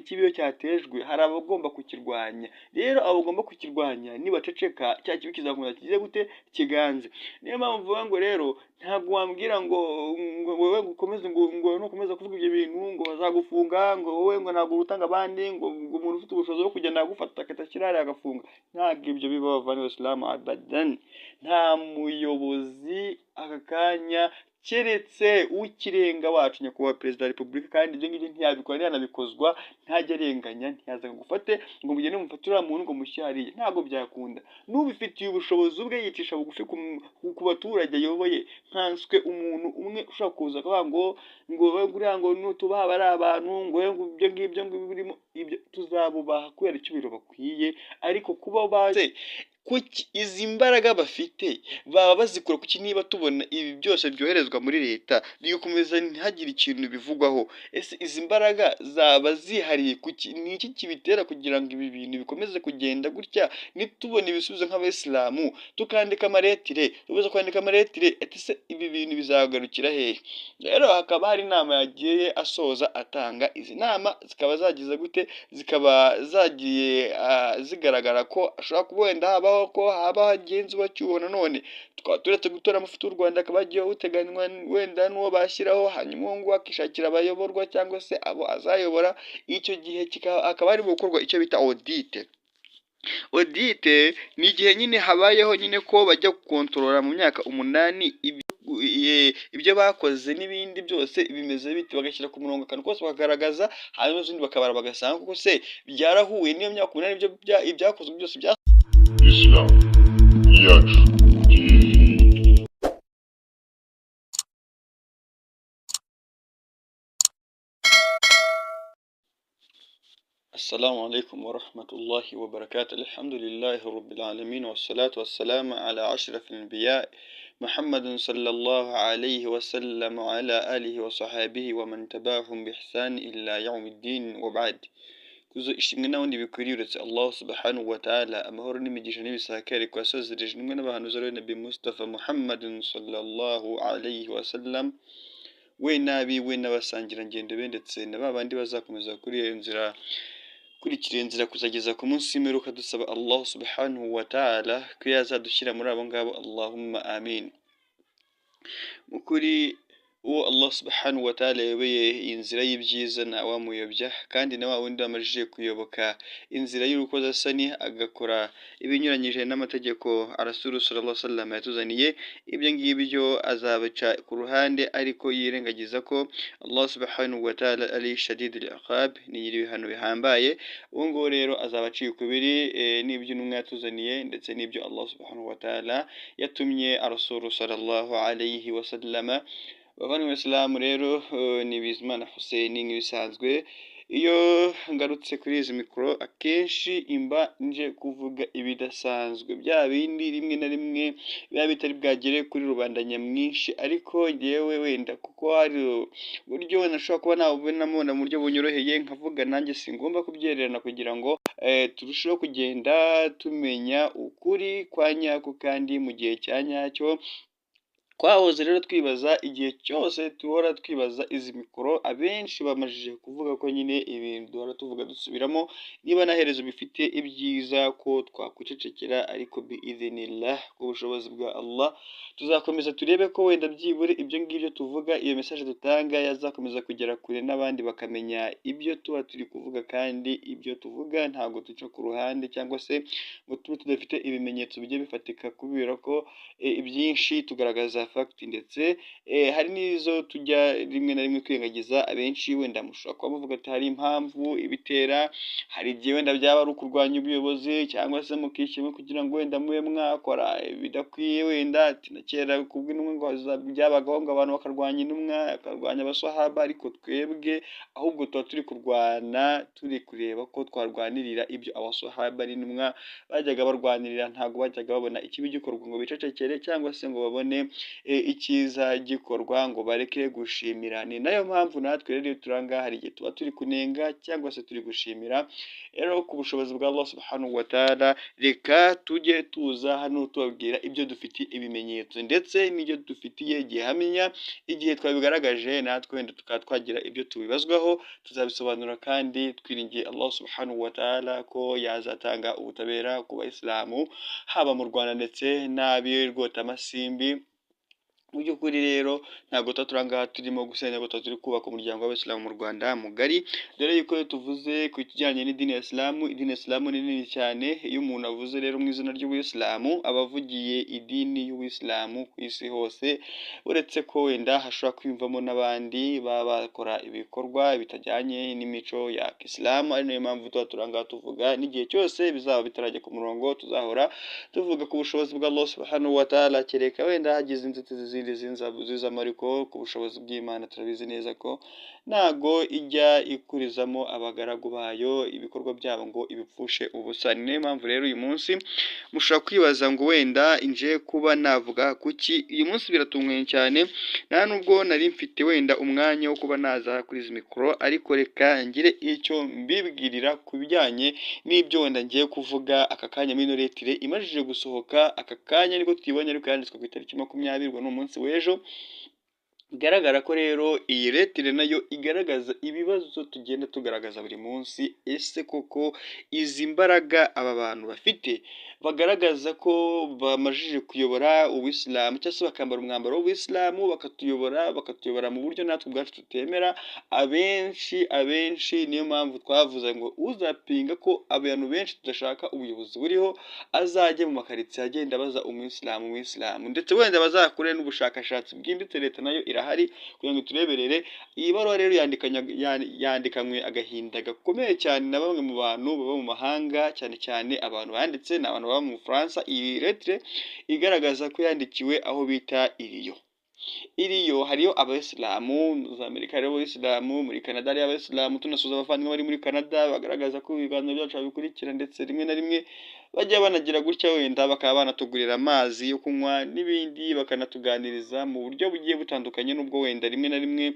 ikibi iyo cyatejwe hari abagomba kukirwanya. Rero abo bagomba kukirwanya nibaceceka cya kibi kizakomeza kigiye gute kiganze. Niyo mpamvu mvuga ngo rero ntabwo wambwira ngo wowe ukomeze ngo nukomeza kuvuga ibyo bintu ngo bazagufunga, ngo wowe ngo ntabwo urutanga abandi, ngo umuntu ufite ubushobozi bwo kugenda agufata akatashyirare agafunga. Ntabwo ibyo bibaho bavandimwe Islam abadan. Nta muyobozi aka kanya keretse ukirenga wacu nyakubahwa perezida wa repubulika, kandi ibyo ngibyo ntiyabikora ntiyanabikozwa, ntajya arenganya, ntiyaza ngo gufate ngo mugende mufatire uriya muntu ngo mushyariye, ntabwo byakunda. N'ubifitiye ubushobozi ubwe yicisha bugufi ku baturage ayoboye, nkanswe umuntu umwe ushobora kuza akavuga ngo guriya ngo nutubaha bari abantu ngo ibyo ngibyo birimo ibyo tuzabubaha kubera icyubahiro bakwiye, ariko kuba baze kuki izi mbaraga bafite baba bazikora kuki niba tubona ibi byose byoherezwa muri leta bigakomeza ntihagire ikintu bivugwaho? Ese izi mbaraga zaba zihariye kuki? Ni iki kibitera kugira ngo ibi bintu bikomeze kugenda gutya? Nitubona ibisubizo nk'abayisilamu tukandika amaretire, tubuze kwandika amaretire, ese ibi bintu bizagarukira hehe? Rero hakaba hari inama yagiye asoza atanga, izi nama zikaba zagize gute, zikaba zagiye zigaragara ko ashobora kuba wenda habaho ko haba hagenzwa cyuho. Nanone tukaba turetse gutora amafuti y'u Rwanda akaba agiye uteganywa wenda n'uwo bashyiraho, hanyuma uwo nguwo akishakira abayoborwa cyangwa se abo azayobora, icyo gihe akaba harimo gukorwa icyo bita audite. Audite ni igihe nyine habayeho nyine ko bajya gukontorora mu myaka 8 ibyo bakoze n'ibindi byose bimeze bite, bagashyira ku murongo akantu kose bakagaragaza, hanyuma izindi bakabara bagasanga kuko se byarahuye n'iyo myaka 8 ibyakozwe byose bya Islam yacu. Assalamu alaikum wa rahmatullahi wa barakatuh. Alhamdulillahi rabbil alamin wassalatu wassalamu ala ashrafil anbiya Muhammadin sallallahu alayhi wa sallam wa ala alihi wa sahbihi wa man tabi'ahum bi ihsan ila yawmiddin wa ba'd. Kuzo ishimwe n'abandi bikwiriye uretse Allah subhanahu wa ta'ala, amahoro n'imigisha n'ibisakare kwa sozereje nimwe n'abahanuzi rero Nabi Mustafa Muhammadin sallallahu alayhi wa sallam, we n'abiwe n'abasangira ngendo be ndetse na babandi bazakomeza kuri iyo nzira kurikira inzira kuzageza ku munsi w'imperuka, dusaba Allah subhanahu wa ta'ala ko yazadushyira muri abo ngabo, Allahumma amin. Mukuri uwo Allah subhanahu wa ta'ala yayoboye inzira y'ibyiza nta wamuyobya, kandi na wa wundi wamajije kuyoboka inzira y'urukozasoni agakora ibinyuranyije n'amategeko Rasul sallallahu alaihi wasallam yatuzaniye, ibyo ngibyo azabaca ku ruhande, ariko yirengagiza ko Allah subhanahu wa ta'ala ari shadidul iqab, ni nyir'ibihano bihambaye. Uwo nguwo rero azabaciye ukubiri n'ibyo intumwa yatuzaniye ndetse n'ibyo Allah subhanahu wa ta'ala yatumye Rasul sallallahu alaihi wasallam. Bavandimwe Islam rero ni Bizimana Hussein nk'ibisanzwe. Iyo ngarutse kuri izi mikoro akenshi imba nje kuvuga ibidasanzwe, bya bindi rimwe na rimwe biba bitari bwagere kuri rubanda nyamwinshi, ariko ngewe wenda kuko hari uburyo nashobora kuba nabubonamo mu buryo bunyoroheye nkavuga nanjye singomba kubyererana, kugira ngo turusheho kugenda tumenya ukuri kwa nyako kandi mu gihe cya nyacyo. Twahoze rero twibaza, igihe cyose duhora twibaza izi mikoro, abenshi bamajije kuvuga ko nyine ibintu duhora tuvuga dusubiramo, niba na herezo bifite ibyiza ko twakwicecekera, ariko biidhinillah ku bushobozi bwa Allah tuzakomeza turebe ko wenda byibure ibyo ngibyo tuvuga, iyo message dutanga yazakomeza kugera kure n'abandi bakamenya ibyo tuba turi kuvuga, kandi ibyo tuvuga ntabwo duca ku ruhande cyangwa se ngo tube tudafite ibimenyetso bigiye bifatika, kubera ko ibyinshi tugaragaza fact, ndetse hari n'izo tujya rimwe na rimwe kwirengagiza. Abenshi wenda mushobora kuba muvuga ati hari impamvu ibitera, hari igihe wenda byaba ari ukurwanya ubuyobozi cyangwa se mukishyiramo kugira ngo wenda mube mwakora bidakwiye, wenda ati na kera kubw'intumwa ngo byabagaho ngo abantu bakarwanya intumwa, bakarwanya abasahaba, ariko twebwe ahubwo tuba turi kurwana, turi kureba ko twarwanirira ibyo abasahaba n'intumwa bajyaga barwanirira. Ntabwo bajyaga babona ikibi gikorwa ngo bicecekere cyangwa se ngo babone icyiza gikorwa ngo bareke gushimira. Ni nayo mpamvu natwe rero iyo turi aha ngaha hari igihe tuba turi kunenga cyangwa se turi gushimira. Rero ku bushobozi bwa Allah subhanahu wa ta'ala, reka tujye tuza hano tubabwira ibyo dufitiye ibimenyetso ndetse n'ibyo dufitiye gihamya. Igihe twabigaragaje natwe wenda tukaba twagira ibyo tubibazwaho, tuzabisobanura kandi twiringiye Allah subhanahu wa ta'ala ko yazatanga ubutabera ku bayisilamu haba mu Rwanda ndetse n'ab'i Rwotamasimbi. Mu by'ukuri rero ntabwo tuba turi aha ngaha turimo gusenya, ntabwo tuba turi kubaka umuryango w'abayisilamu mu Rwanda mugari, dore yuko iyo tuvuze ku kijyanye n'idini ya Isilamu, idini ya Isilamu ni nini cyane. Iyo umuntu avuze rero mu izina ry'Ubuyisilamu aba avugiye idini y'Ubuyisilamu ku isi hose, uretse ko wenda hashobora kwiyumvamo n'abandi baba bakora ibikorwa bitajyanye n'imico ya Isilamu. Ari nayo mpamvu tuba turi aha ngaha tuvuga, n'igihe cyose bizaba bitarajya ku murongo tuzahora tuvuga ku bushobozi bwa Allah subhanahu wa ta'ala, kereka wenda hagize inzitizi zizamo, ariko ku bushobozi bw'Imana turabizi neza ko ntago ijya ikurizamo abagaragu bayo ibikorwa byabo ngo ibipfushe ubusa. Ni nayo mpamvu rero uyu munsi mushobora kwibaza ngo wenda nje kuba navuga kuki. Uyu munsi biratunganye cyane, nta nubwo nari mfite wenda umwanya wo kuba naza kuri izi mikoro, ariko reka ngire icyo mbibwirira ku bijyanye n'ibyo wenda ngiye kuvuga aka kanya. Muri ino letire imajije gusohoka aka kanya nibwo tuyibonye, ariko yanditswe ku itariki 20 ngo ni umunsi w'ejo. Bigaragara ko rero iyi letire nayo igaragaza ibibazo tugenda tugaragaza buri munsi. Ese koko izi mbaraga aba bantu bafite bagaragaza ko bamajije kuyobora Ubuyisilamu cyangwa se bakambara umwambaro w'Ubuyisilamu bakatuyobora mu buryo natwe ubwacu tutemera, abenshi niyo mpamvu twavuze ngo uzapinga ko abantu benshi tudashaka ubuyobozi buriho azajye mu makaritsiye agenda abaza umuyisilamu, ndetse wenda bazakore n'ubushakashatsi bwimbitse. Leta nayo irahari kugira ngo tureberere. Iyi baruwa rero yandikanywe agahinda gakomeye cyane na bamwe mu bantu baba mu mahanga, cyane cyane abantu banditse ni abantu baba mu Bufaransa. Iyi letire igaragaza ko yandikiwe aho bita Iriyo hariyo abayisilamu, za Amerika hariyo abayisilamu, muri Canada hariyo abayisilamu. Tunasuza abavandimwe bari muri Canada bagaragaza ko ibiganiro byacu babikurikira, ndetse rimwe na rimwe bajya banagira gutya wenda bakaba banatugurira amazi yo kunywa n'ibindi, bakanatuganiriza mu buryo bugiye butandukanye, nubwo wenda rimwe na rimwe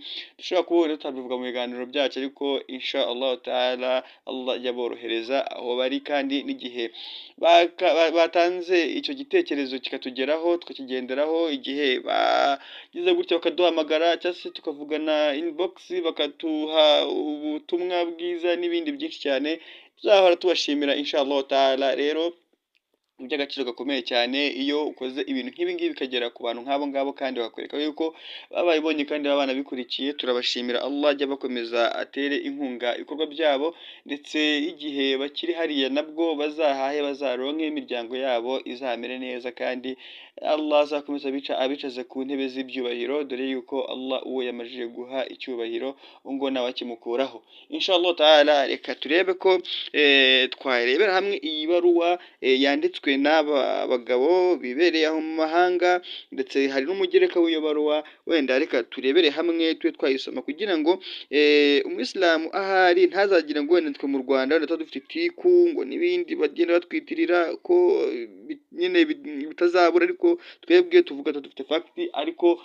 dushobora kuba tutabivuga mu biganiro byacu, ariko insha Allah ta'ala Allah yaborohereza aho bari, kandi n'igihe batanze icyo gitekerezo kikatugeraho tukakigenderaho, igihe bagize gutya bakaduhamagara cyangwa se tukavugana inbox bakatuha ubutumwa bwiza n'ibindi byinshi cyane, tuzahora tubashimira insha Allah ta'ala. Rero by'agaciro gakomeye cyane iyo ukoze ibintu nk'ibi ngibi bikagera ku bantu nk'abo ngabo kandi bakwereka yuko babayibonye kandi baba banabikurikiye. Turabashimira, Allah ajya bakomeza atere inkunga ibikorwa byabo, ndetse igihe bakiri hariya nabwo bazahahe, bazaronke, imiryango yabo izamere neza, kandi Allah azakomeza abicaze ku ntebe z'ibyubahiro, dore yuko Allah uwo yamajije guha icyubahiro ngo nawe akimukuraho insha Allah ta'ala. Reka turebe ko twarebera hamwe iyi baruwa yanditswe n'aba bagabo bibereye aho mu mahanga, ndetse hari n'umugereka w'iyo baruwa. Wenda reka turebere hamwe tube twayisoma kugira ngo umuyisilamu ahari ntazagira ngo wenda twe mu Rwanda wenda dufite itiku ngo n'ibindi bagenda batwitirira ko nyine bitazabura, ariko twebwe tuvuga dufite fagiti. Ariko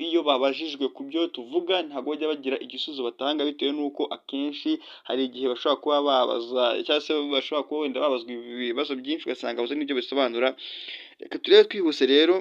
iyo babajijwe ku byo tuvuga ntabwo bajya bagira igisubizo batanga, bitewe n'uko akenshi hari igihe bashobora kuba babaza cyangwa se bashobora kuba wenda babazwa ibibazo byinshi ugasanga babuze n'ibyo bisobanura. Reka turebe twihuse rero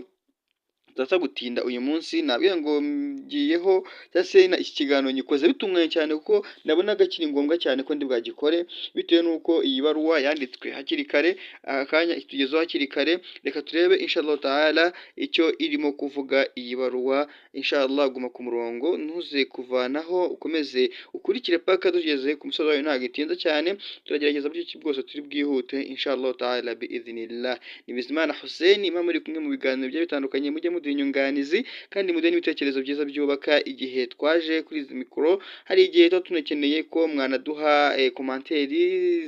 tutaza gutinda. Uyu munsi nabwiye ngo ngiyeho cyangwa se iki kiganiro nyikoze bitunganye cyane, kuko nabonaga kiri ngombwa cyane ko ndi bwagikore, bitewe n'uko iyi baruwa yanditswe hakiri kare, aka kanya itugezeho hakiri kare. Reka turebe inshallah ta'ala icyo irimo kuvuga iyi baruwa. Inshallah guma ku murongo, ntuze kuvanaho, ukomeze ukurikire paka tugeze ku musozo wayo. Ntabwo itinda cyane, turagerageza buryo ki bwose turi bwihute inshallah ta'ala biiznillah. Ni Bizimana Hussein, imwe muri kumwe mu biganiro bye bitandukanye, mujye muduha inyunganizi kandi muduhe n'ibitekerezo byiza byubaka. Igihe twaje kuri izi mikoro hari igihe tuba tunakeneye ko mwanaduha komanteri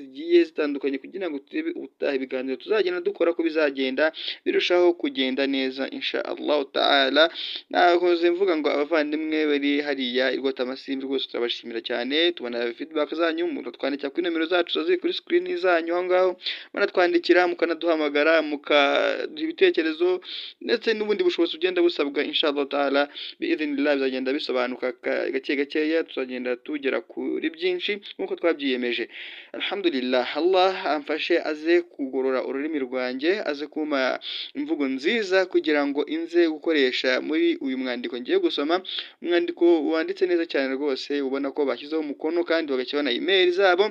zigiye zitandukanye, kugira ngo turebe ubutaha ibiganiro tuzagenda dukora ko bizagenda birushaho kugenda neza inshallah ta'ala. Nahoze mvuga ngo abavandimwe bari hariya i Rwotamasimbi rwose turabashimira cyane, tubona feedback zanyu, muratwandikira kuri nomero zacu ziri kuri screen zanyu aho ngaho, muratwandikira mukanaduhamagara mukaduha ibitekerezo ndetse n'ubundi bushobozi bwose ugenda busabwa inshallah taala biidhnillah bizagenda bisobanuka gake gakeya, tuzagenda tugera kuri byinshi nk'uko twabyiyemeje. Alhamdulillah, Allah amfashe aze kugorora ururimi rwanjye, aze kumpa imvugo nziza kugira ngo inze gukoresha muri uyu mwandiko ngiye gusoma, umwandiko wanditse neza cyane rwose, ubona ko bashyizeho umukono kandi bagashyiraho na email zabo.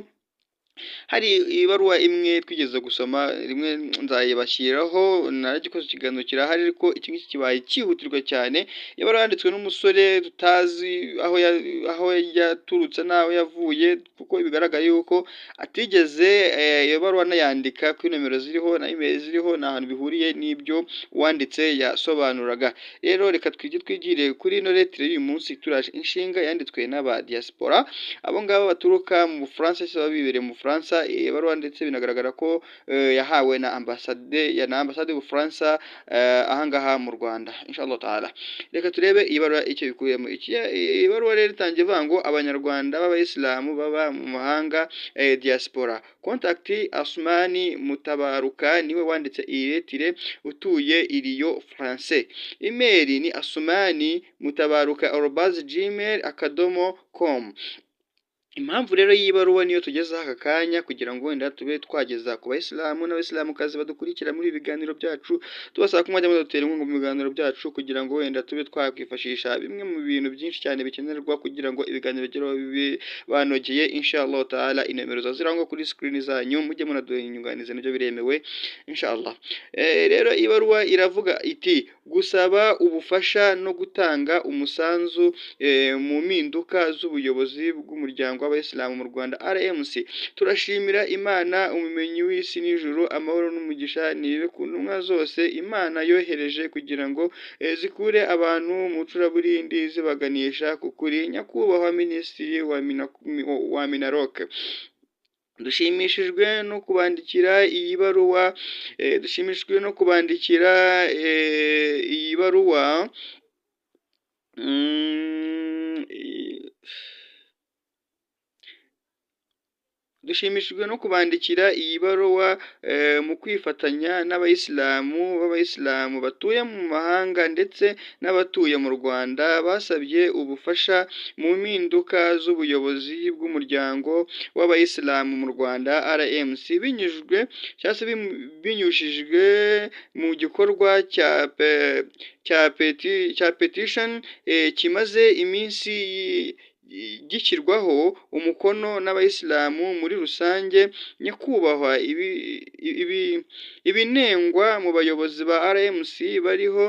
Hari ibaruwa imwe twigeze gusoma rimwe, nzayibashyiraho, naragikoze ikiganiro kirahari, ariko iki ngiki kibaye cyihutirwa cyane. Ibaruwa yanditswe n'umusore tutazi aho yaturutse n'aho yavuye, kuko bigaragara yuko atigeze iyo baruwa anayandika kuri nomero ziriho na email ziriho, nta hantu bihuriye n'ibyo uwanditse yasobanuraga. Rero reka twigire kuri ino lettre y'uyu munsi turaje inshinga, yanditswe n'aba diaspora, abo ngabo baturuka mu Bufaransa se babibereye mu Bufaransa. Ibaruwa ndetse binagaragara ko yahawe na ambasade y'Ubufaransa ahangaha mu Rwanda inshallah taala. Reka turebe ibaruwa icyo bikuyemo. Ibaruwa rero itangiye ivuga ngo abanyarwanda b'abayisilamu baba mu mahanga, diaspora. Contact Asmani Mutabaruka, niwe wanditse iyi lettre, utuye iriyo français. Email ni asumani_mutabaruka@gmail.com. Impamvu rero y'ibaruwa niyo tugezeho aka kanya, kugira ngo wenda tube twageza ku bayisilamu n'abayisilamukazi badukurikira muri ibiganiro byacu, tubasaba ko mwajya mudutera inkunga mu biganiro byacu, kugira ngo wenda tube twakwifashisha bimwe mu bintu byinshi cyane bikenerwa kugira ngo ibiganiro bigereho bibe banogeye inshallah taala. Inomero zaziraho kuri screen zanyu, mujye munaduha inyunganizi, nabyo biremewe inshallah. Rero ibaruwa iravuga iti: gusaba ubufasha no gutanga umusanzu mu mpinduka z'ubuyobozi bw'umuryango w'abayisilamu mu Rwanda RMC. Turashimira Imana umumenyi w'isi n'ijuru, amahoro n'umugisha nibibe ku ntumwa zose Imana yohereje kugira ngo zikure abantu mu curaburindi zibaganisha ku kuri. Nyakubahwa Minisitiri wa Minarok, dushimishijwe no kubandikira iyi baruwa, dushimishijwe no kubandikira iyi baruwa mu kwifatanya n'abayisilamu batuye mu mahanga ndetse n'abatuye mu Rwanda basabye ubufasha mu mpinduka z'ubuyobozi bw'umuryango w'abayisilamu mu Rwanda RMC, binyujijwe mu gikorwa cya petition kimaze iminsi gishyirwaho umukono n'abayisilamu muri rusange. Nyakubahwa, ibinengwa mu bayobozi ba RMC bariho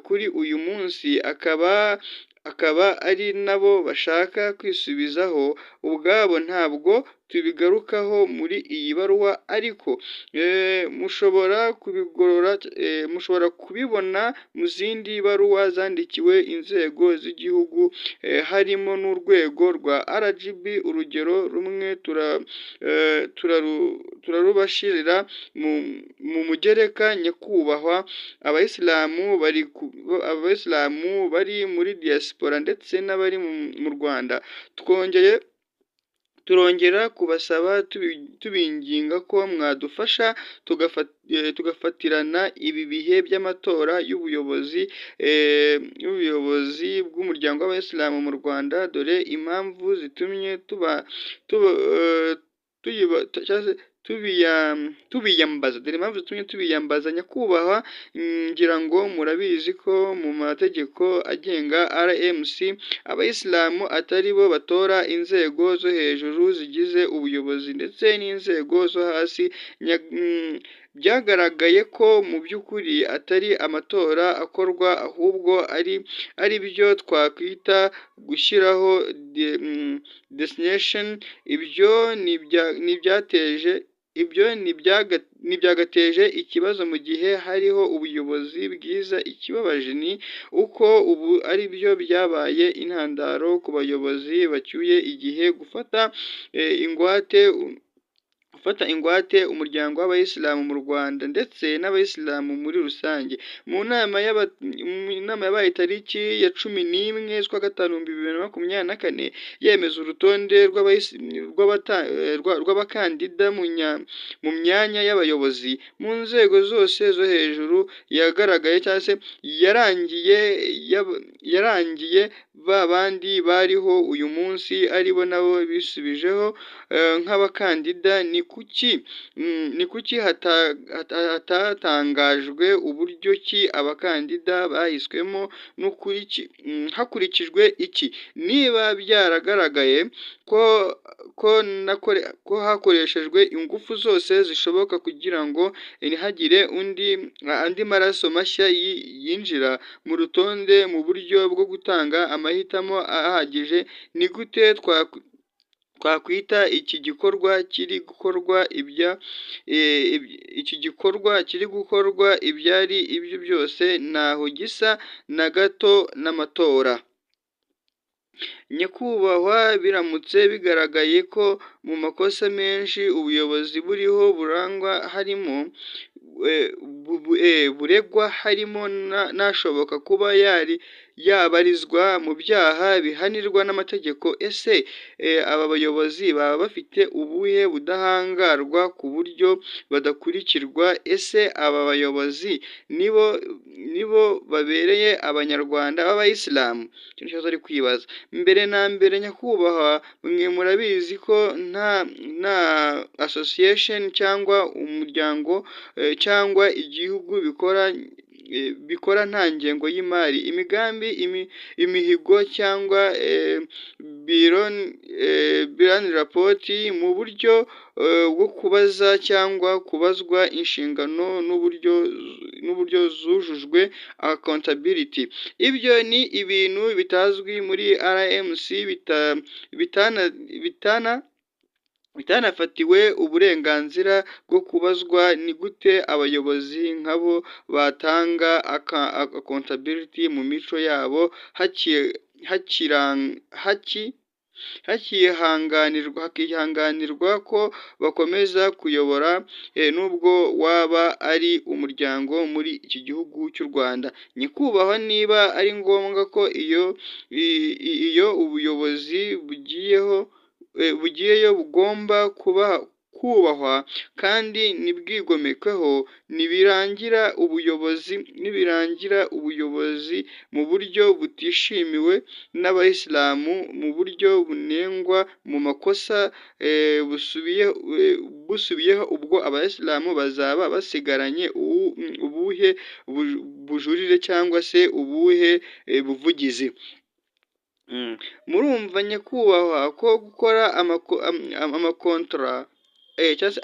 kuri uyu munsi akaba ari nabo bashaka kwisubizaho ubwabo, ntabwo tubigarukaho muri iyi baruwa, ariko mushobora kubibona mu zindi baruwa zandikiwe inzego z'igihugu, harimo n'urwego rwa RGB. Urugero rumwe turarubashirira mu mugereka. Nyakubahwa, abayisilamu bari muri diaspora ndetse n'abari mu Rwanda, turongera kubasaba tubinginga ko mwadufasha tugafatirana ibi bihe by'amatora y'ubuyobozi bw'umuryango w'abayisilamu mu Rwanda, dore impamvu zitumye tubiyambaza. Nyakubahwa, ngira ngo murabizi ko mu mategeko agenga RMC abayisilamu atari bo batora inzego zo hejuru zigize ubuyobozi ndetse n'inzego zo hasi. Byagaragaye ko mu by'ukuri atari amatora akorwa, ahubwo ari byo twakwita gushyiraho destination. Ibyo ntibyagateje ikibazo mu gihe hariho ubuyobozi bwiza. Ikibabaje ni uko ubu ari byo byabaye intandaro ku bayobozi bacyuye igihe gufata ingwate gufata ingwate umuryango w'abayisilamu mu Rwanda ndetse n'abayisilamu muri rusange. Mu nama yabaye tariki ya 11 z'ukwa gatanu 2024 yemeza urutonde rw'abakandida mu myanya y'abayobozi mu nzego zose zo hejuru yagaragaye cyangwa se yarangiye ba bandi bariho uyu munsi aribo nabo bisubijeho nk'abakandida. Ni kuki hatatangajwe uburyo ki abakandida bahiswemo hakurikijwe iki? Niba byaragaragaye ko hakoreshejwe ingufu zose zishoboka kugira ngo ntihagire andi maraso mashya yinjira mu rutonde mu buryo bwo gutanga amahitamo ahagije, ni gute twakwita iki gikorwa kiri gukorwa ibyari ibyo byose ntaho gisa na gato n'amatora. Nyakubahwa, biramutse bigaragaye ko mu makosa menshi ubuyobozi buriho burangwa buregwa harimo n'ashoboka kuba yabarizwa mu byaha bihanirwa n'amategeko, ese aba bayobozi baba bafite ubuhe budahangarwa ku buryo badakurikirwa? Ese aba bayobozi nibo babereye abanyarwanda b'abayisilamu? Icyo kibazo ari kwibaza. Mbere na mbere, nyakubahwa, mwe murabizi ko nta association cyangwa umuryango cyangwa igihugu bikora nta ngengo y'imari, imigambi, imihigo cyangwa bilan report mu buryo bwo kubaza cyangwa kubazwa inshingano n'uburyo zujujwe accountability. Ibyo ni ibintu bitazwi muri RMC bitanafatiwe uburenganzira bwo kubazwa. Ni gute abayobozi nk'abo batanga accountability mu mico yabo hakihanganirwa ko bakomeza kuyobora nubwo waba ari umuryango muri iki gihugu cy'u Rwanda? Nyakubahwa, niba ari ngombwa ko iyo ubuyobozi bugiyeyo bugomba kubahwa kandi ntibwigomekweho, nibirangira ubuyobozi mu buryo butishimiwe n'abayisilamu, mu buryo bunengwa, mu makosa busubiyeho, ubwo abayisilamu bazaba basigaranye ubuhe bujurire cyangwa se ubuhe buvugizi? Murumva nyakubahwa ko gukora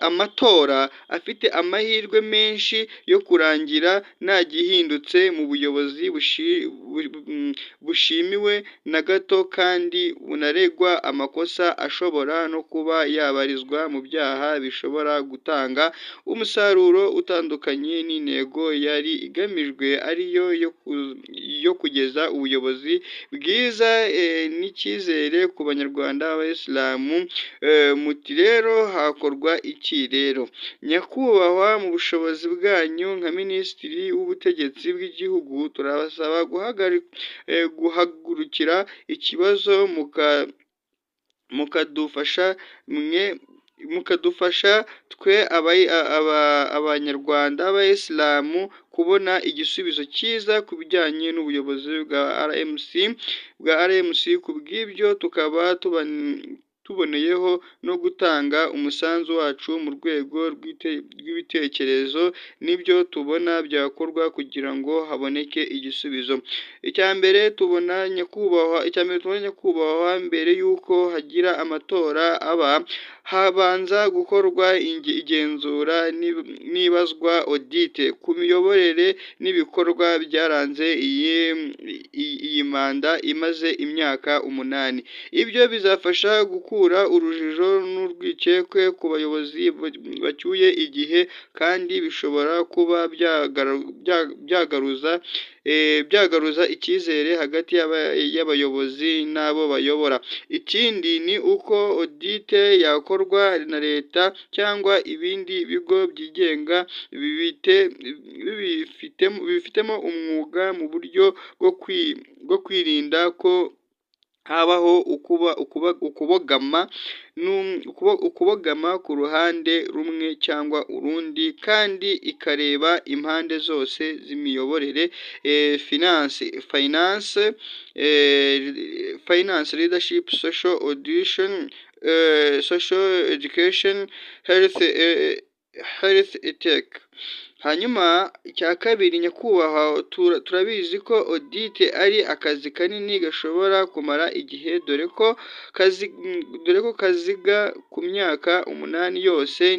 amatora afite amahirwe menshi yo kurangira nta gihindutse mu buyobozi bushimiwe na gato kandi bunaregwa amakosa ashobora no kuba yabarizwa mu byaha bishobora gutanga umusaruro utandukanye n'intego yari igamijwe, ariyo yo kugeza ubuyobozi bwiza n'icyizere ku banyarwanda b'abayisilamu. Muti rero hakorwa iki rero? Nyakubahwa, mu bushobozi bwanyu nka Minisitiri w'Ubutegetsi bw'Igihugu turabasaba guhagurukira ikibazo mukadufasha twe abanyarwanda b'abayisilamu kubona igisubizo cyiza ku bijyanye n'ubuyobozi bwa RMC. Ku bw'ibyo tukaba tuboneyeho no gutanga umusanzu wacu mu rwego rw'ibitekerezo n'ibyo tubona byakorwa kugira ngo haboneke igisubizo. Icya mbere tubona nyakubahwa, mbere y'uko hagira amatora habanza gukorwa igenzura n'ibazwa audit ku miyoborere n'ibikorwa byaranze iyi manda imaze imyaka 8. Ibyo bizafasha gukura gukura urujijo n'urwikekwe ku bayobozi bacyuye igihe, kandi bishobora kuba byagaruza icyizere hagati y'abayobozi n'abo bayobora. Ikindi ni uko audit yakorwa na leta cyangwa ibindi bigo byigenga bibifitemo umwuga mu buryo bwo kwirinda ko habaho ukubogama ku ruhande rumwe cyangwa urundi, kandi ikareba impande zose z'imiyoborere. Finance, leadership, social audition, social education, health ethic. Hanyuma icya kabiri, nyakubahwa, turabizi ko audit ari akazi kanini gashobora kumara igihe, dore ko kaziga ku myaka 8 yose.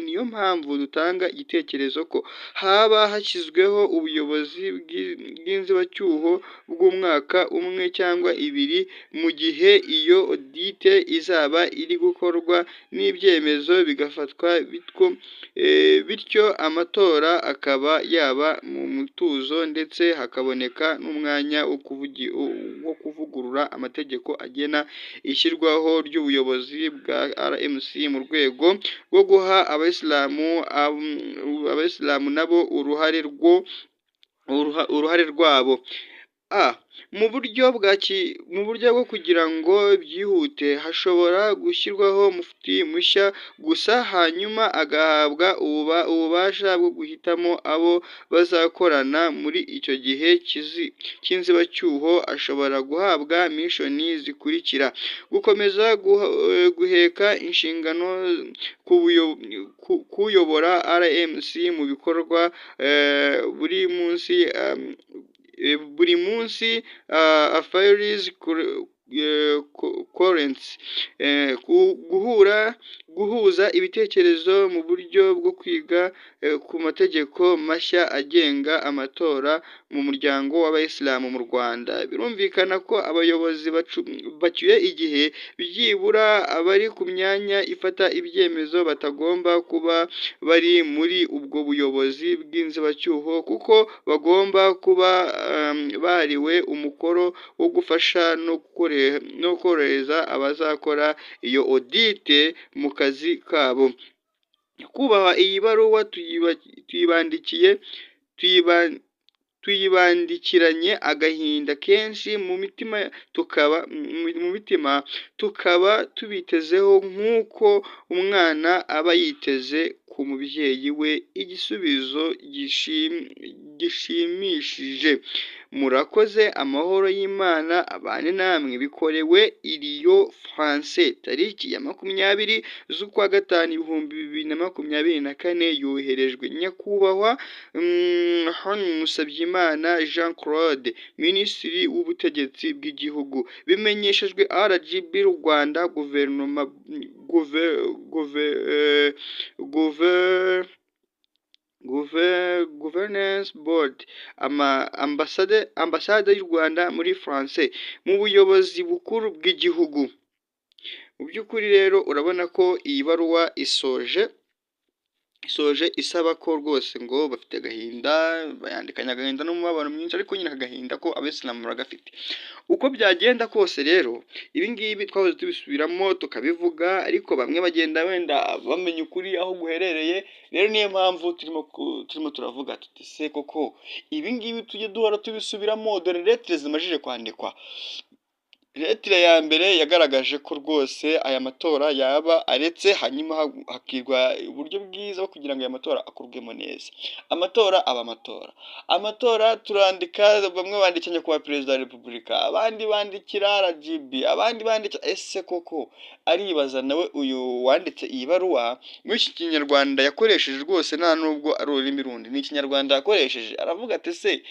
Niyo mpamvu dutanga igitekerezo ko haba hashyizweho ubuyobozi bw'inzibacyuho bw'umwaka umwe cyangwa 2 mu gihe iyo audit izaba iri gukorwa n'ibyemezo bigafatwa bityo amatora akaba yaba mu mutuzo, ndetse hakaboneka n'umwanya wo kuvugurura amategeko agena ishyirwaho ry'ubuyobozi bwa RMC mu rwego rwo guha abayisilamu nabo uruhare rwabo. Mu buryo bwo kugira ngo byihute, hashobora gushyirwaho mufti mushya gusa, hanyuma agahabwa ububasha bwo guhitamo abo bazakorana muri icyo gihe cy'inzibacyuho. Ashobora guhabwa mishoni zikurikira: gukomeza guheka inshingano kuyobora RMC mu bikorwa buri munsi, affairs currents, guhuza ibitekerezo mu buryo bwo kwiga ku mategeko mashya agenga amatora mu muryango w'abayisilamu mu Rwanda. Birumvikana ko abayobozi bacyuye igihe, byibura abari ku myanya ifata ibyemezo, batagomba kuba bari muri ubwo buyobozi bw'inzibacyuho, kuko bagomba kuba bahariwe umukoro wo gufasha no korohereza abazakora iyo audit mu kazi kabo. Kubaha iyi baruwa tuyibandikiranye agahinda kenshi mu mitima, tukaba tubitezeho nk'uko umwana aba yiteze ku mubyeyi we igisubizo gishimishije. Murakoze, amahoro y'Imana abane namwe. Bikorewe i Lyon, France, tariki ya 20 z'ukwa gatanu 2024. Yoherejwe Nyakubahwa Hon Musabyimana Jean Claude, Minisitiri w'Ubutegetsi bw'Igihugu. Bimenyeshejwe RGB Rwanda Governance Board, ambasade y'u Rwanda muri France, mu buyobozi bukuru bw'igihugu. Mu by'ukuri rero urabona ko iyi baruwa isoje isaba ko rwose ngo bafite agahinda, bayandikanye agahinda n'umubabaro mwinshi, ariko nyine agahinda ko abayisilamu baragafite. Uko byagenda kose rero, ibi ngibi twahoze tubisubiramo tukabivuga, ariko bamwe bagenda wenda bamenya ukuri aho guherereye. Rero niyo mpamvu turimo turavuga tuti se koko ibi ngibi tujye duhora tubisubiramo. Dore lettre zimajije kwandikwa. Lettre ya mbere yagaragaje ko rwose aya matora yaba aretse, hanyuma hakigwa uburyo bwiza bwo kugira ngo aya matora akorwemo neza. Amatora aba amatora turandika, bamwe bandikanye kuba Perezida wa Repubulika, abandi bandikira RGB, abandi bandikira. Ese koko aribaza nawe uyu wanditse iyi baruwa muri iki Kinyarwanda yakoresheje rwose nta nubwo ari ururimi rundi, ni Ikinyarwanda yakoresheje. Aravuga ati se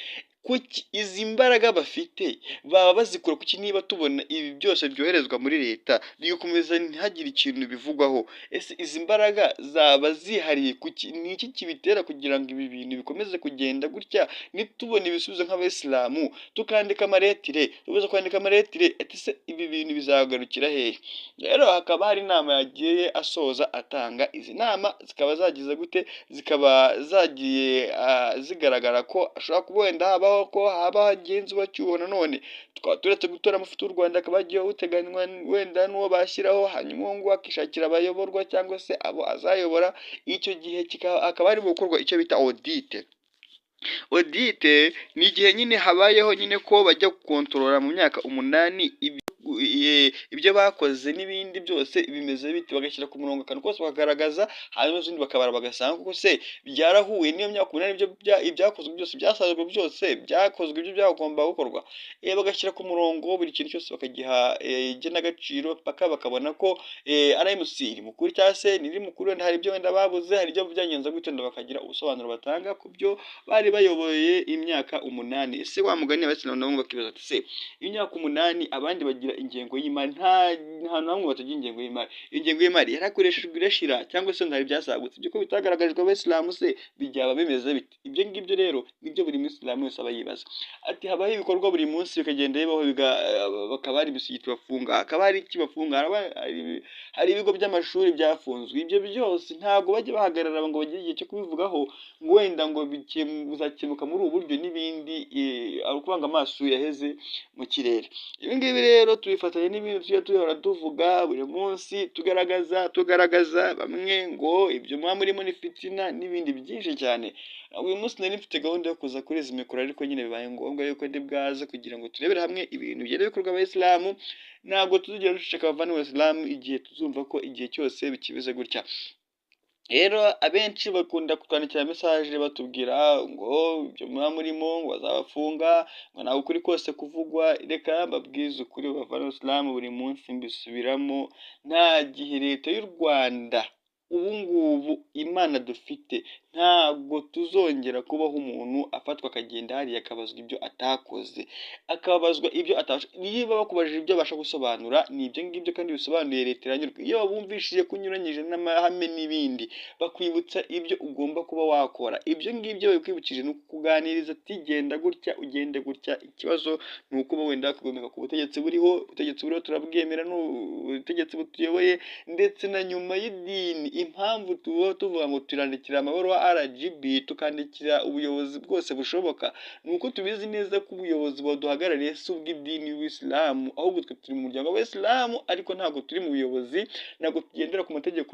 kuki izi mbaraga bafite baba bazikura kuki niba tubona ibi byose byoherezwa muri leta bigakomeza ntihagire ikintu bivugwaho? Ese izi mbaraga zaba zihariye kuki? Ni iki kibitera kugira ngo ibi bintu bikomeze kugenda gutya nitubona ibisubizo nk'abayisilamu tukandika amaretire, tubuze kwandika amaretire, ati se ibi bintu bizagarukira hehe? Rero hakaba hari inama yagiye asoza atanga, izi nama zikaba zagize gute, zikaba zagiye zigaragara ko ashobora kuba wenda habaho ko haba hagenzurwa cyuho. Nanone tukaba turetse gutora amafoto y'u Rwanda akaba agiye uteganywa wenda n'uwo bashyiraho, hanyuma uwo nguwo akishakira abayoborwa cyangwa se abo azayobora, icyo gihe hakaba harimo gukorwa icyo bita audite. Audite ni igihe nyine habayeho nyine ko bajya gukontorora mu myaka 8 ibyo bakoze n'ibindi byose bimeze biti, bagashyira ku murongo akantu kose bakagaragaza, hanyuma izindi bakabara bagasanga kuko se byarahuye n'iyo myaka 8 ibyakozwe byose byasazwe byose byakozwe ibyo byagomba gukorwa, bagashyira ku murongo buri kintu cyose bakagiha igenagaciro paka bakabona ko RMC iri mukuru cyangwa se niri mukuru, wenda hari ibyo wenda babuze, hari ibyo byangenza gutenda bakagira ubusobanuro batanga ku byo bari bayoboye imyaka 8. Ese wa mugani abasilamu nabo bakibaza ati se imyaka 8 abandi bagira ingengo y'imari, nta namwe batagira ingengo y'imari, ingengo y'imari yarakoreshejwe irashira cyangwa se ntari byasagutse, ibyo ko bitagaragarijwe abasilamu se bijyaba bimeze biti? Ibyo ngibyo rero nibyo buri musilamu wese aba yibaza. Ati habaho ibikorwa buri munsi bikagenda bibaho, bakaba hari imisigiti bafunga, akaba hari iki bafunga, hari ibigo by'amashuri byafunzwe, ibyo byose ntabwo bajya bahagarara ngo bagire igihe cyo kubivugaho ngo wenda ngo bizakemuka muri ubu buryo n'ibindi, ari ukuvanga amaso yaheze mu kirere. Ibi ngibi rero tubifatanya n'ibintu tujya duhora tuvuga buri munsi, tugaragaza bamwe ngo ibyo muba murimo ni fitina n'ibindi byinshi cyane. Uyu munsi nari mfite gahunda yo kuza kuri izi mikoro, ariko nyine bibaye ngombwa yuko ndi bwaze kugira ngo turebere hamwe ibintu bigenda bikorwa abayisilamu. Ntabwo tuzigera duceceka abavandimwe b'Abayisilamu igihe tuzumva ko igihe cyose bikibize gutya. Rero abenshi bakunda kutwandikira message batubwira ngo ibyo muba murimo ngo bazabafunga, ngo ntabwo ukuri kose kuvugwa. Reka mbabwize ukuri bavandimwe b'Abayisilamu, buri munsi mbisubiramo, nta gihe leta y'u Rwanda ubu ngubu Imana dufite ntabwo tuzongera kubaho umuntu afatwa akagenda hariya akabazwa ibyo atakoze, akabazwa ibyo atabasha. Niba bakubajije ibyo abasha gusobanura ni ibyo ngibyo kandi bisobanuye, leta iranyurwa. Iyo babumvishije kunyuranyije n'amahame n'ibindi, bakwibutsa ibyo ugomba kuba wakora. Ibyo ngibyo bikwibukije ni ukukuganiriza ati genda gutya ugende gutya. Ikibazo ni uko wenda kugomeka ku butegetsi buriho, ubutegetsi buriho turabwemera, n'ubutegetsi butuyoboye, ndetse na nyuma y'idini. Impamvu tuvuga ngo turandikira amabaruwa RGB, tukandikira ubuyobozi bwose bushoboka, ni uko tubizi neza ko ubuyobozi buduhagarariye si ubw'idini y'Isilamu, ahubwo twe turi mu muryango w'Abayisilamu, ariko ntabwo turi mu buyobozi, ntabwo tugendera ku mategeko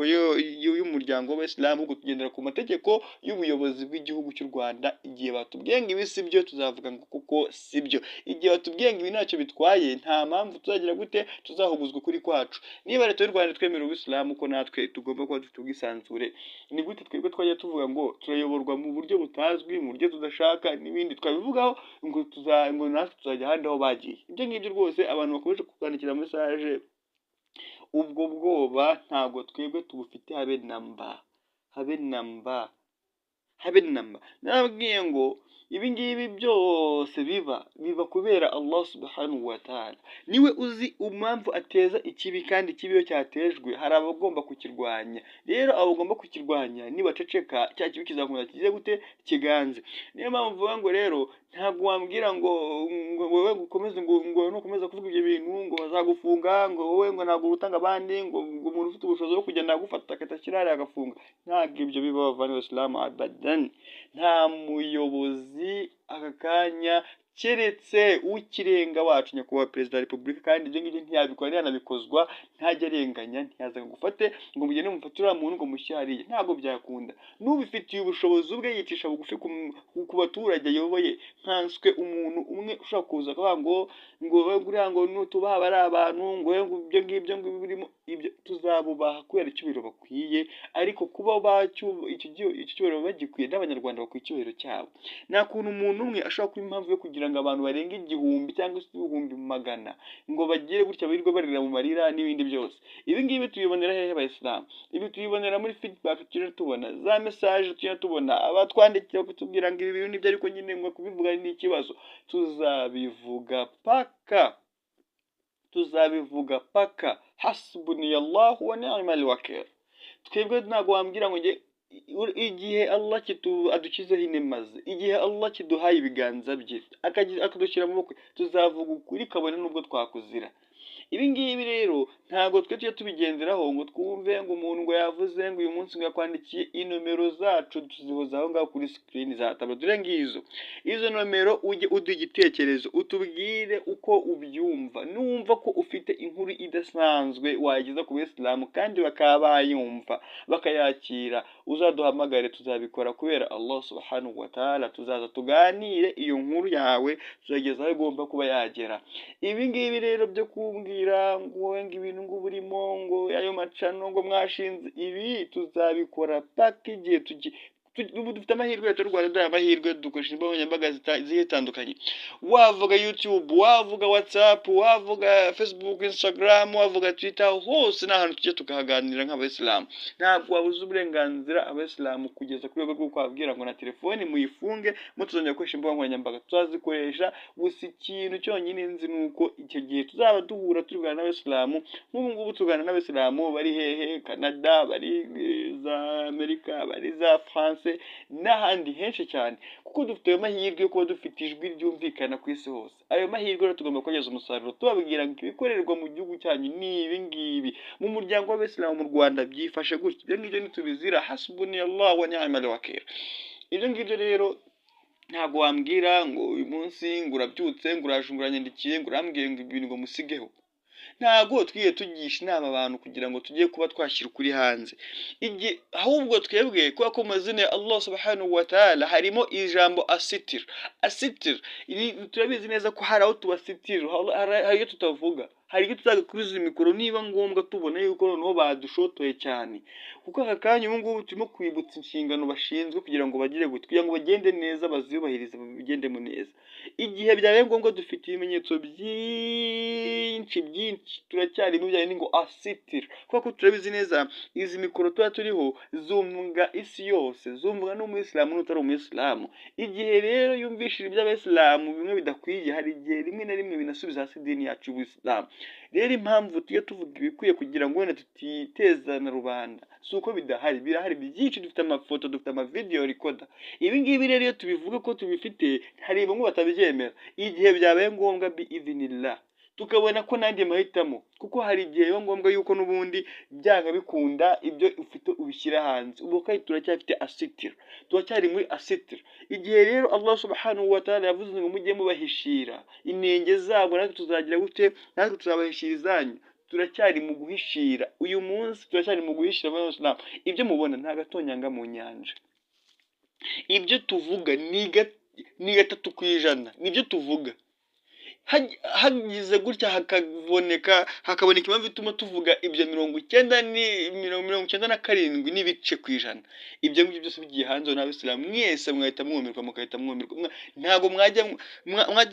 y'umuryango w'Abayisilamu, ahubwo tugendera ku mategeko y'ubuyobozi bw'igihugu cy'u Rwanda. Igihe batubwiye ngo ibi si byo, tuzavuga ngo kuko si byo. Igihe batubwiye ngo ibi ntacyo bitwaye, nta mpamvu tuzagira gute, tuzahubuzwa ukuri kwacu. Niba leta y'u Rwanda twemera ubuyisilamu ko natwe tugomba kuba dufite ubwisanzure, ni gute twebwe twajya tuvuga ngo turayoborwa mu buryo butazwi, mu buryo tudashaka n'ibindi twabivugaho ngo natwe tuzajya ahandi aho bagiye? Ibyo ngibyo rwose abantu bakomeje kutwandikira message, ubwo bwoba ntabwo twebwe tubufite habe namba, habe namba, habe namba. Nababwiye ngo ibi ngibi byose biba kubera Allah subhanahu wa ta'ala, niwe uzi impamvu ateza ikibi, kandi ikibi iyo cyatejwe hari abagomba kukirwanya. Rero abo bagomba kukirwanya nibaceceka, cya kibi kizakomeza kigiye gute, kiganze. Niyo mpamvu mvuga ngo rero ntabwo wambwira ngo wowe ukomeze ngo nukomeza kuvuga ibyo bintu ngo bazagufunga, ngo wowe ngo ntabwo urutanga abandi, ngo umuntu ufite ubushobozi bwo kugenda agufata akatashyirari agafunga. Ntabwo ibyo biba bavana Islam abadan. Nta muyobozi aka kanya keretse ukirenga wacu nyakubahwa perezida wa repubulika, kandi ibyo ngibyo ntiyabikora, ntiyanabikozwa, ntajya arenganya, ntiyaza gufate ngo mugende mufatira muntu ngo mushyariye, ntabwo byakunda. N'ubifitiye ubushobozi ubwe yicisha bugufi ku baturage ayoboye, nkanswe umuntu umwe ushaka kuza akavuga ngo guriya ngo nutubaha bari abantu ngo ibyo ngibyo ngo birimo ibyo, tuzabubaha kubera icyubahiro bakwiye, ariko kuba icyo cyubahiro bagikwiye n'abanyarwanda bakwiye icyubahiro cyabo. Nta kuntu umuntu umwe ashobora kuba impamvu yo kugira kugira ngo abantu barenga 1000 cyangwa se 1000 ngo bagire gutya birirwa barira mu marira n'ibindi byose. Ibi ngibi tubibonera hehe abayisilamu? Ibi tubibonera muri feedback tujya tubona, za message tujya tubona, abatwandikira kutubwira ngo ibi bintu nibyo ariko nyine ngo kubivuga ni ikibazo. Tuzabivuga paka hasbuniyallahu wa ni'mal wakil. Twebwe ntabwo wambwira ngo igihe Allah adukizeho inemaze, igihe Allah kiduhaye ibiganza bye akadushyira mu maboko, tuzavuga ukuri kabone nubwo twakuzira. Ibi ngibi rero ntabwo twe tujya tubigenderaho ngo twumve ngo umuntu ngo yavuze ngo uyu munsi ngo yakwandikiye inomero zacu tuzihoza aho ngaho kuri screen za tablet. Dore ngizo izo nomero, ujye uduha igitekerezo utubwire uko ubyumva. Numva ko ufite inkuru idasanzwe wageza ku Bisilamu kandi bakaba bayumva bakayakira, uzaduhamagare tuzabikora kubera Allah subhanahu wa ta'ala. Tuzaza tuganire iyo nkuru yawe tuzageza aho igomba kuba yagera. Ibi ngibi rero byo kumbwira ngo ibintu ngo burimo ngo ayo macano ngo mwashinze, ibi tuzabikora paka igihe dufite amahirwe ya Rwanda, amahirwe dukoresha imbuga nkoranyambaga zitandukanye. Wavuga YouTube, wavuga WhatsApp, wavuga Facebook, Instagram, wavuga Twitter, hose n'ahantu tujya tukahaganira nk'abayisilamu. Ntabwo wabuze uburenganzira abayisilamu kugeza kuri rwego rwo kwabwira ngo na telefoni muyifunge mutuzongera gukoresha imbuga nkoranyambaga. Tuzazikoresha, gusa ikintu cyonyine nzi nuko icyo gihe tuzaba duhura turi kuganira n'abayisilamu. Nk'ubu ngubu tuganira n'abayisilamu bari hehe, Canada, bari za Amerika, bari za France n'ahandi henshi cyane, kuko dufite ayo mahirwe yo kuba dufite ijwi ryumvikana ku isi hose. Ayo mahirwe rero tugomba kugeza umusaruro tubabwira ngo ibikorerwa mu gihugu cyanyu ni ibi ngibi. Mu muryango w'Abisilamu mu Rwanda byifashe gutya, ibyo ngibyo nitubizira hasbuniyallahu wa ni'mal wakil. Ibyo ngibyo rero ntabwo wambwira ngo uyu munsi ngo urabyutse ngo uraje ngo uranyandikiye ngo urambwiye ngo ibintu ngo musigeho. Ntabwo twiye tugisha inama abantu kugira ngo tujye kuba twashyira ukuri hanze, ahubwo twebwe kuba ko mazina ya Allah subhanahu wa ta'ala harimo ijambo asitir. Turabizi neza ko hari aho tubasitira, hari iyo tutavuga, hari iyo tuzaga kuri izi mikoro niba ngombwa tubona yuko noneho badushotoye cyane, kuko aka kanya ubu ngubu turimo kwibutsa inshingano bashinzwe kugira ngo bagire gute, kugira ngo bagende neza, bazubahirize, babigendemo neza. Igihe byabaye ngombwa dufite ibimenyetso byinshi turacyarimo bijyanye ngo asitira, kuko turabizi neza izi mikoro tuba turiho zumvwa isi yose, zumvwa n'umuyisilamu n'utari umuyisilamu. Igihe rero yumvishije iby'abayisilamu bimwe bidakwiye, hari igihe rimwe na rimwe binasubiza hasi idini yacu y'ubuyisilamu. Rero impamvu tujya tuvuga ibikwiye kugira ngo wenda tutiteza na rubanda, si uko bidahari, birahari byinshi. Dufite amafoto, dufite amavideo recorder. Ibi ngibi rero iyo tubivuga ko tubifite, hari bamwe batabyemera. Igihe byabaye ngombwa bi'idhnillah tukabona ko nanjye mahitamo, kuko hari igihe biba ngombwa yuko n'ubundi byanga bikunda ibyo ufite ubishyira hanze. Ubu kandi turacyafite asitira, turacyari muri asitira. Igihe rero Allah subhanahu wa ta'ala yavuze ngo mujye mubahishira inenge zabo, natwe tuzagira gute? Natwe tuzabahishira izanyu. Turacyari mu guhishira, uyu munsi turacyari mu guhishira abayisilamu. Ibyo mubona nta gatonyanga mu nyanja, ibyo tuvuga ni 3% nibyo tuvuga. Hagize gutya hakaboneka impamvu ituma tuvuga ibyo 97 n'ibice ku ijana. Ibyo ngibyo byose bigiye hanze n'Abisilamu mwese mwahita mwumirwa, ntabwo mwajya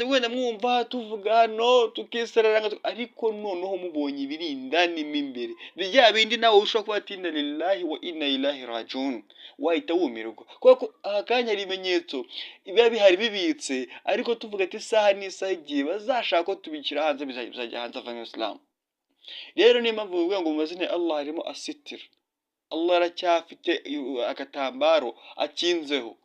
wenda mwumva tuvuga hano tukisararanga, ariko noneho mubonye ibiri indani imbere bya bindi nawe ushobora kuba ati inna lillahi wa inna ilaihi rajiun, wahita wumirwa, kuko akanya ari ibimenyetso biba bihari bibitse. Ariko tuvuga ati isaha n'isaha igihe bazashaka ko tubikira hanze bizajya hanze avanye Islam. Rero niyo mpamvu bivuga ngo mu mazina ya Allah harimo asitir. Allah aracyafite agatambaro akinzeho.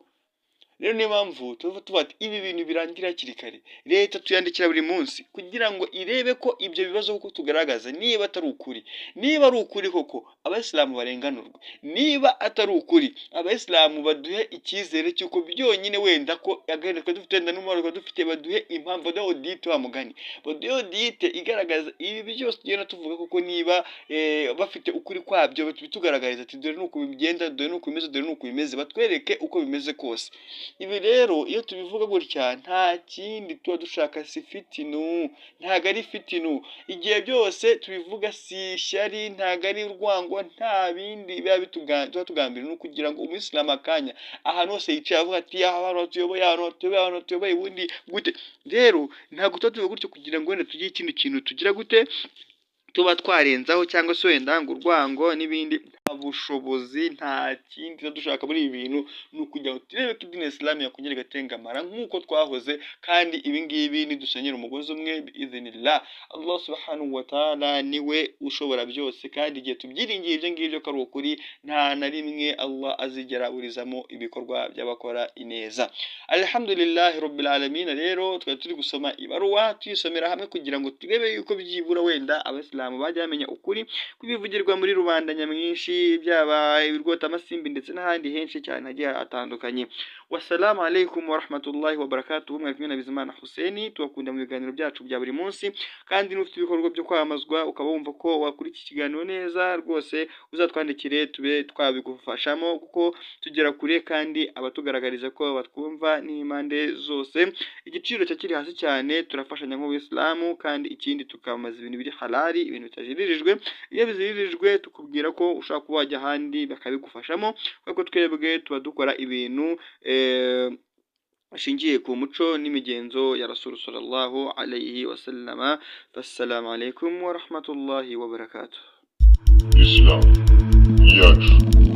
Rero niyo mpamvu tuvuga ati ibi bintu birangira hakiri kare. Leta tuyandikira buri munsi kugira ngo irebe ko ibyo bibazo kuko tugaragaza niba atari ukuri. Niba ari ukuri koko Abayisilamu barenganurwe, niba atari ukuri Abayisilamu baduhe icyizere cy'uko byonyine wenda ko agahinda twe dufite wenda n'umubabaro dufite, baduhe impamvu baduhe audit wa mugani, baduhe audit igaragaza ibi byose tugenda tuvuga kuko niba bafite ukuri kwabyo bitugaragariza ati dore nuko bigenda, dore nuko bimeze, dore nuko bimeze, batwereke uko bimeze kose. Ibi rero iyo tubivuga gutya nta kindi tuba dushaka, si fitinu, ntago ari fitinu, igihe byose tubivuga si ishyari, ntago ari urwango, nta bindi biba tuba tugambiriye, ni ukugira ngo umuyisilamu akanya ahantu hose yicaye avuga ati abantu batuyoboye, abantu batuyoboye, abantu batuyoboye ubundi gute. Rero ntabwo tuba tuvuga gutyo kugira ngo wenda tugire ikindi kintu tugira gute tuba twarenzaho, cyangwa se wenda ngo urwango n'ibindi. Nta bushobozi, nta kindi tuba dushaka muri ibi bintu, ni ukugira ngo turebe ko idini Isilamu yakongera igatengamara nk'uko twahoze, kandi ibi ngibi nidusenyera umugozi umwe biiznillah, Allah subhanahu wa ta'ala niwe ushobora byose, kandi igihe tubyiringiye ibyo ngibyo ko ari ukuri, nta na rimwe Allah azigera aburizamo ibikorwa by'abakora ineza. Alhamdulillahi rabbil alamin. Rero twari turi gusoma ibaruwa tuyisomera hamwe kugira ngo turebe yuko byibura wenda abasilamu bajya bamenya ukuri kw'ibivugirwa muri rubanda nyamwinshi, byaba ibirwota amasimbi ndetse n'ahandi henshi cyane hagiye hatandukanye. Wassalamu alaikum wa rahmatullahi wa barakatuh. Mwari kumwe na Bizimana Hussein, tubakunda mu biganiro byacu bya buri munsi, kandi n'ufite ibikorwa byo kwamazwa ukaba wumva ko wakora iki kiganiro neza, rwose uzatwandikire tube twabigufashamo, kuko tugera kure kandi abatugaragariza ko batwumva n'impande zose. Igiciro cya kiri hasi cyane, turafashanya nk'Ubuyisilamu, kandi ikindi tukamaza ibintu biri halali, ibintu bitajiririjwe. Iyo biziririjwe tukubwira ko ushaka kuba wajya ahandi bakabigufashamo, kuko twebwe tuba dukora ibintu ashingiye ku muco n'imigenzo ya Rasul sallallahu alayhi wa sallama. Assalamu alaikum wa rahmatullahi wa barakatuh. Islam yacu.